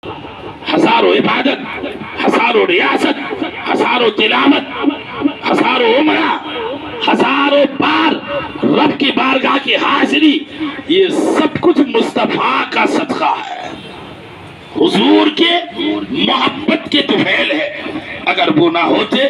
ہزاروں عبادت، ہزاروں ریاست، ہزاروں تلاوت، ہزاروں عمرہ، ہزاروں بار رب کی بارگاہ کی حاضری، یہ سب کچھ مصطفیٰ کا صدقہ ہے، حضور کے محبت کے طفیل ہے۔ اگر وہ نہ ہوتے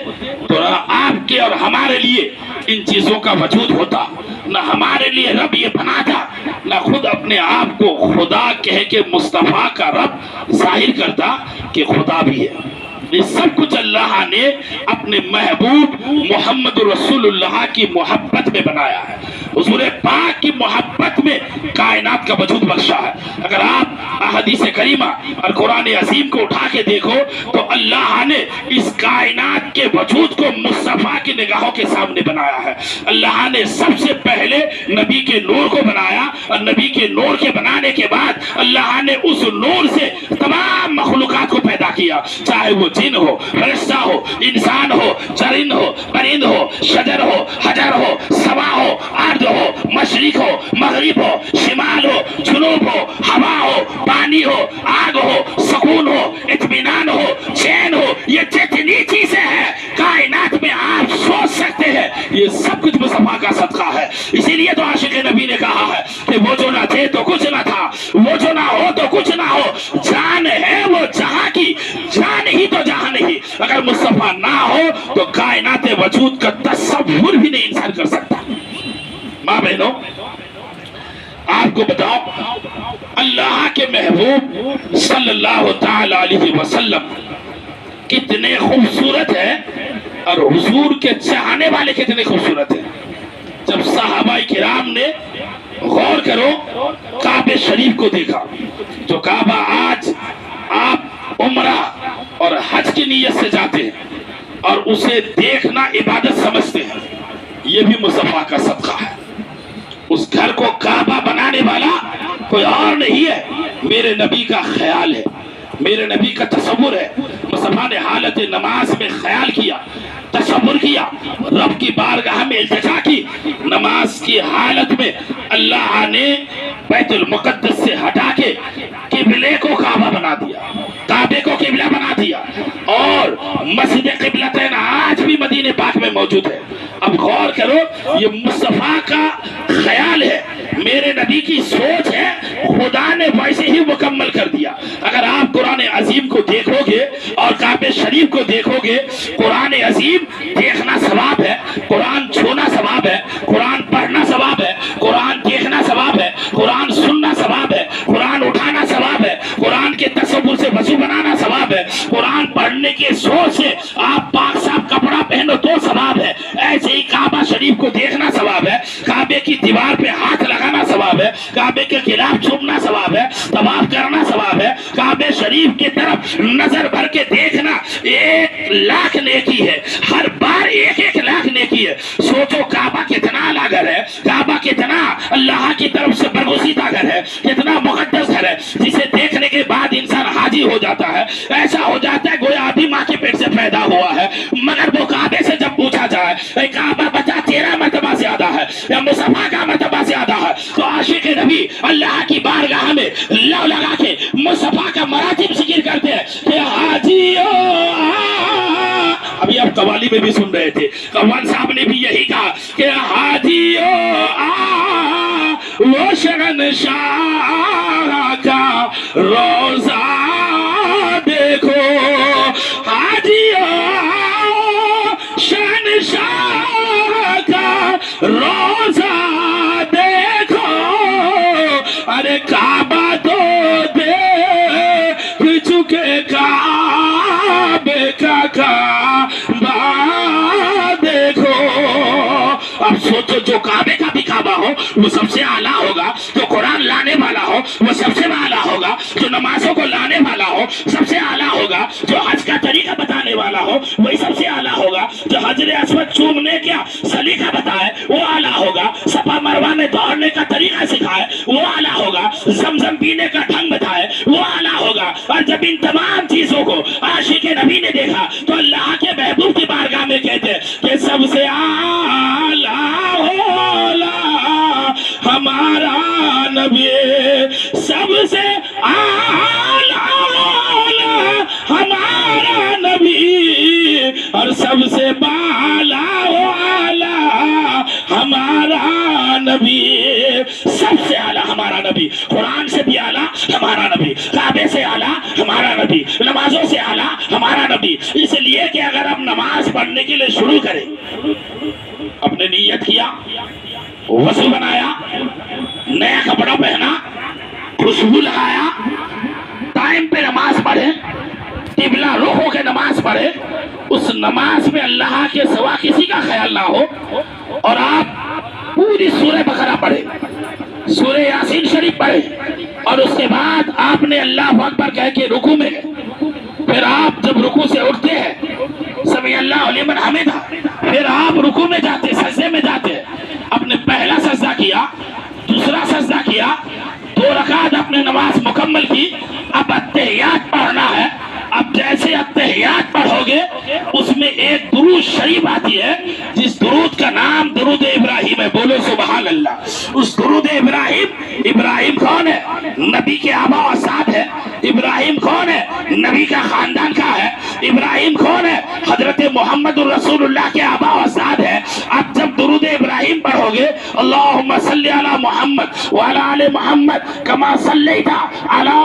تو نہ آپ کے اور ہمارے لیے ان چیزوں کا وجود ہوتا، نہ ہمارے لیے رب یہ بناتا، نہ خود اپنے آپ کو خدا کہہ کے مصطفیٰ کا رب ظاہر کرتا کہ خدا بھی ہے۔ یہ سب کچھ اللہ نے اپنے محبوب محمد رسول اللہ کی محبت میں بنایا ہے، حضور پاک کی محبت میں کائنات کا وجود بخشا ہے۔ اگر آپ احادیث کریمہ اور قرآن عظیم کو اٹھا کے دیکھو تو اللہ نے اس کائنات کے وجود کو مصطفیٰ کی نگاہوں کے سامنے بنایا ہے۔ اللہ نے سب سے پہلے نبی کے نور کو بنایا، اور نبی کے نور کے بنانے کے بعد اللہ نے اس نور سے تمام مخلوقات کو پیدا کیا، چاہے وہ جن ہو، فرشتہ ہو، انسان ہو، چرند ہو، پرند ہو، شجر ہو، حجر ہو، سما ہو، ارض ہو، مشرق ہو، مغرب ہو، شمال ہو، جنوب ہو، ہوا ہو، پانی ہو، آگ ہو، سکون ہو، اطمینان ہو، چین ہو، یہ جتنی چیزیں ہیں کائنات میں آپ سوچ سکتے ہیں، یہ سب کچھ مصطفیٰ کا صدقہ ہے۔ اسی لیے تو عاشق نبی نے کہا ہے کہ وہ جو نہ تھے تو کچھ نہ تھا، وہ جو نہ ہو تو کچھ نہ ہو، جان ہے وہ جہاں کی، جان ہی تو جہاں نہیں۔ اگر مصطفیٰ نہ ہو تو کائنات وجود کا تصور بھی نہیں انسان کر سکتا۔ ماں بہنوں، آپ کو بتاؤ، اللہ کے محبوب صلی اللہ تعالی علیہ وسلم کتنے خوبصورت ہیں، اور حضور کے چاہنے والے کتنے خوبصورت ہیں۔ جب صحابہ کرام نے غور کرو کعبہ شریف کو دیکھا، جو کعبہ آج آپ عمرہ اور حج کی نیت سے جاتے ہیں اور اسے دیکھنا عبادت سمجھتے ہیں، یہ بھی مصطفیٰ کا صدقہ ہے۔ اس گھر کو کعبہ بنانے والا کوئی اور نہیں ہے، میرے نبی کا خیال ہے، میرے نبی کا تصور ہے۔ مصطفیٰ نے حالت نماز میں خیال کیا، تصور کیا، رب کی بارگاہ میں التجا کی، نماز کی حالت میں اللہ نے بیت المقدس سے ہٹا کے قبلے کو کعبہ بنا دیا، کعبے کو قبلہ بنا دیا، اور مسجد قبلتین آج بھی مدینہ پاک میں موجود ہے۔ اب غور کرو، یہ مصطفیٰ کا خیال ہے، میرے نبی کی سوچ ہے، خدا نے ویسے ہی مکمل کر دیا۔ اگر آپ قرآن عظیم کو دیکھو گے اور کعبہ شریف کو دیکھو گے، قرآن عظیم دیکھنا ثواب ہے، قرآن چھونا ثواب ہے، قرآن پڑھنا ثواب ہے، قرآن دیکھنا ثواب ہے، قرآن سننا ثواب ہے، قرآن اٹھانا ثواب ہے، قرآن کے تصور سے وضو بنانا ثواب ہے، قرآن پڑھنے کے سوچ سے آپ پاک صاف کپڑا پہنو تو ثواب ہے، ایسے ہی کعبہ شریف کو دیکھنا ثواب ہے، کعبے کی دیوار پہ ہاتھ لگانا ثواب ہے، کعبے کے خلاف چھومنا ثواب ہے، طواف کرنا ثواب ہے، کعبہ شریف کی طرف نظر بھر کے دیکھنا 1,00,000 نیکی ہے، ہر بار 1,00,000 نیکی ہے۔ سوچو کعبہ کتنا اعلیٰ گھر ہے، کعبہ کتنا اللہ کی طرف سے برگزیدہ گھر ہے، کتنا مقدس گھر ہے، جسے دیکھنے کے بعد انسان حاجی ہو جاتا ہے، ایسا ہو جاتا ہے گویا ابھی ماں کے پیٹ سے پیدا ہوا ہے۔ مگر وہ کعبے سے جب پوچھا جائے اے کعبہ بتا تیرا مرتبہ زیادہ ہے یا مصطفیٰ کا مرتبہ زیادہ ہے، تو عاشق نبی اللہ کی بارگاہ میں لو لگا کے مصطفیٰ کا مراتب ذکر کرتے ہیں کہ حاجیو ابھی آپ قوالی میں بھی سن رہے تھے، قوال صاحب نے بھی یہی کہا کہ حاجیو وہ شہنشاہ کا روزہ دیکھو، حاجیو شہنشاہ کا روزہ دیکھو، ارے کعبہ تو دیکھ چکے کعبے کا کعبہ دیکھو۔ اب سوچو جو کعبے کا بھی کعبہ ہو وہ سب سے اعلیٰ ہوگا، جو قرآن لانے والا ہو وہ سب سے اعلیٰ ہوگا، جو نمازوں کو لانے والا ہو سب سے اعلیٰ ہوگا، جو حج کا طریقہ بتانے والا ہو وہی سب سے اعلیٰ ہوگا، جو حجر اسود چومنے کا سلیقہ بتائے وہ اعلیٰ ہوگا، صفا مروہ میں دوڑنے کا طریقہ سکھائے وہ اعلیٰ ہوگا، زمزم پینے کا ڈھنگ بتائے وہ اعلیٰ ہوگا۔ اور جب ان تمام چیزوں کو عاشق نبی نے دیکھا تو اللہ کے محبوب کی بارگاہ میں کہتے کہ سب سے اعلیٰ ہمارا نبی، سب سے اعلیٰ قرآن سے بھی اعلیٰ ہمارا نبی، کعبے سے اعلیٰ ہمارا نبی، نمازوں سے اعلیٰ ہمارا نبی. اس لیے کہ اگر ہم نماز پڑھنے کے لیے شروع کریں، اپنے نیت کیا، وضو بنایا، نیا کپڑا پہنا، خوشبو لگایا، ٹائم پہ نماز پڑھے، قبلہ رخ ہو کے نماز پڑھے، اس نماز میں اللہ کے سوا کسی کا خیال نہ ہو، اور آپ پوری سورہ بقرہ پڑھے، سورہ یاسین شریف پڑھے، اور اس کے بعد آپ نے اللہ اکبر کہہ کے رکوع میں گئے. پھر آپ جب رکوع سے اٹھتے ہیں، سمیع اللہ لمن حمدہ، پھر آپ رکوع میں جاتے، سجدے میں جاتے. آپ نے پہلا سجدہ کیا، دوسرا سجدہ کیا، 2 رکعت اپنے نماز مکمل کی. اب اتحیات پڑھنا ہے. اب جیسے اتحیات پڑھو گے، اس میں ایک درود شریف آتی ہے، جس درود کا نام درود ابراہیم ہے. بولو سبحان اللہ. اس درود ابراہیم کون ہے؟ نبی کے آبا و اجداد ہے. ابراہیم کون ہے؟ نبی کا خاندان کا ہے. ابراہیم کون ہے؟ حضرت محمد الرسول اللہ کے آبا و اجداد ہے. اب جب درود ابراہیم پڑھو گے، اللہم صلی علی محمد وعلی آل محمد کما صلیت علی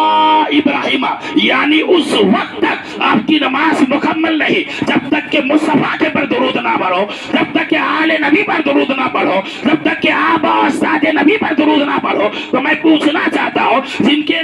ابراہیم، یعنی اس وقت تک آپ کی نماز مکمل نہیں جب تک کہ مصطفیٰ کے پر درود نہ پڑھو، جب تک کہ آل نبی پر درود نہ پڑھو، جب تک کہ آبا و اجداد نبی پر درود نہ پڑھو. تو میں پوچھنا چاہتا ہوں، جن کے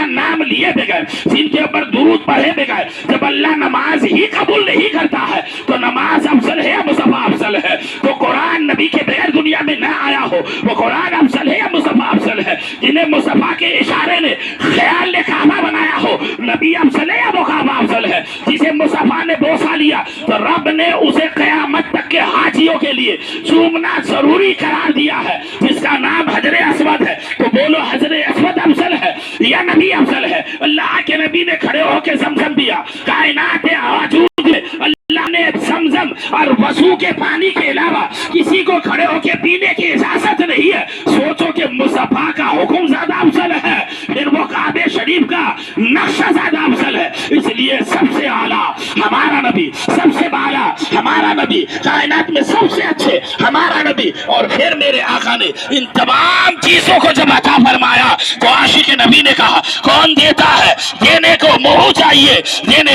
نام لیے بغیر، جن کے اوپر درود پڑھے بغیر جب اللہ نماز ہی قبول نہیں کرتا ہے، تو نماز افضل ہے یا مصطفیٰ افضل ہے؟ تو قرآن نبی کے بغیر دنیا میں نہ آیا ہو، وہ قرآن افضل ہے یا مصطفیٰ افضل ہے؟ جنہیں مصطفیٰ کے اشارے نے خیال نے کعبہ بنایا ہو، نبی افضل ہے یا وہ کعبہ افضل ہے؟ جسے مصطفیٰ نے بوسہ لیا تو رب نے اسے قیامت تک کے حاجیوں کے لیے چومنا ضروری قرار دیا ہے، جس کا نام حجر اسود ہے. تو بولو حجر اسود افضل ہے یا نبی افضل ہے؟ اللہ کے نبی نے کھڑے ہو کے زمزم پیا. کائنات وجود میں اللہ نے زمزم اور وضو کے پانی کے علاوہ کسی کو کھڑے ہو کے پینے کی اجازت نہیں ہے. سوچو کہ مصطفیٰ کا حکم زیادہ افضل ہے، پھر وہ کعبہ شریف کا نقشہ زیادہ افضل ہے. اس لیے سب سے اعلیٰ ہمارا نبی، سب سے بالا ہمارا نبی، کائنات میں سب سے اچھے ہمارا نبی. اور پھر میرے آقا نے ان تمام چیزوں کو جب عطا فرمایا تو عاشق نبی نے کہا، کون دیتا ہے؟ دینے کو منہ چاہیے، دینے